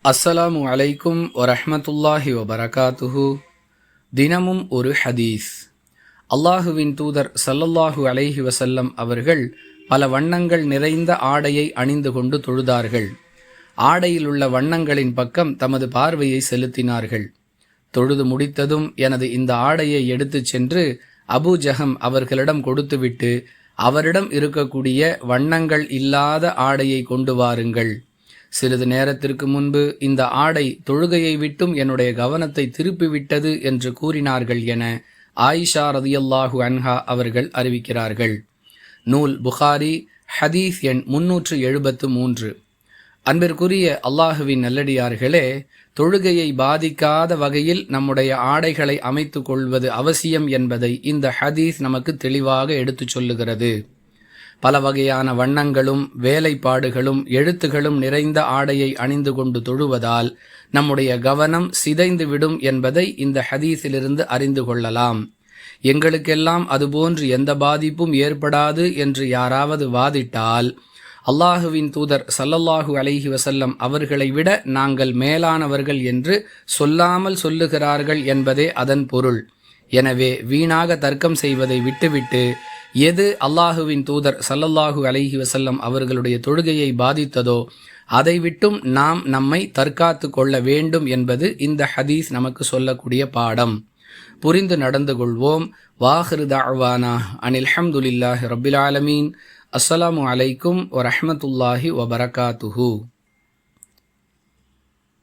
அஸ்ஸலாமு அலைக்கும் வரஹ்மத்துல்லாஹி வபரகாத்துஹு. தினமும் ஒரு ஹதீஸ். அல்லாஹுவின் தூதர் ஸல்லல்லாஹு அலைஹி வஸல்லம் அவர்கள் பல வண்ணங்கள் நிறைந்த ஆடையை அணிந்து கொண்டு தொழுதார்கள். ஆடையில் உள்ள வண்ணங்களின் பக்கம் தமது பார்வையை செலுத்தினார்கள். தொழுது முடித்ததும் எனது இந்த ஆடையை எடுத்துச் சென்று அபூ ஜஹம் அவர்களிடம் கொடுத்துவிட்டு, அவரிடம் இருக்கக்கூடிய வண்ணங்கள் இல்லாத ஆடையை கொண்டு வாருங்கள். சிறிது நேரத்திற்கு முன்பு இந்த ஆடை தொழுகையை விட்டும் என்னுடைய கவனத்தை திருப்பிவிட்டது என்று கூறினார்கள் என ஆயிஷா ரதியல்லாஹு அன்ஹா அவர்கள் அறிவிக்கிறார்கள். நூல் புகாரி, ஹதீஸ் எண் 373. அன்பிற்குரிய அல்லாஹுவின் நல்லடியார்களே, தொழுகையை பாதிக்காத வகையில் நம்முடைய ஆடைகளை அமைத்து கொள்வது அவசியம் என்பதை இந்த ஹதீஸ் நமக்கு தெளிவாக எடுத்துச் சொல்லுகிறது. பல வகையான வண்ணங்களும் வேலைப்பாடுகளும் எழுத்துகளும் நிறைந்த ஆடையை அணிந்து கொண்டு தொழுவதால் நம்முடைய கவனம் சிதைந்துவிடும் என்பதை இந்த ஹதீஸிலிருந்து அறிந்து கொள்ளலாம். எங்களுக்கெல்லாம் அதுபோன்று எந்த பாதிப்பும் ஏற்படாது என்று யாராவது வாதிட்டால், அல்லாஹுவின் தூதர் ஸல்லல்லாஹு அலைஹி வஸல்லம் அவர்களை விட நாங்கள் மேலானவர்கள் என்று சொல்லாமல் சொல்லுகிறார்கள் என்பதே அதன் பொருள். எனவே வீணாக தர்க்கம் செய்வதை விட்டுவிட்டு, எது அல்லாஹுவின் தூதர் ஸல்லல்லாஹு அலைஹி வஸல்லம் அவர்களுடைய தொழுகையை பாதித்ததோ அதை விட்டும் நாம் நம்மை தற்காத்து கொள்ள வேண்டும் என்பது இந்த ஹதீஸ் நமக்கு சொல்லக்கூடிய பாடம். புரிந்து நடந்து கொள்வோம். வாஹிரு தஅவானா அனில் ஹம்துலில்லாஹி ரப்பில் ஆலமீன். அஸ்ஸலாமு அலைக்கும் வரஹ்மத்துல்லாஹி வபரகாத்துஹு.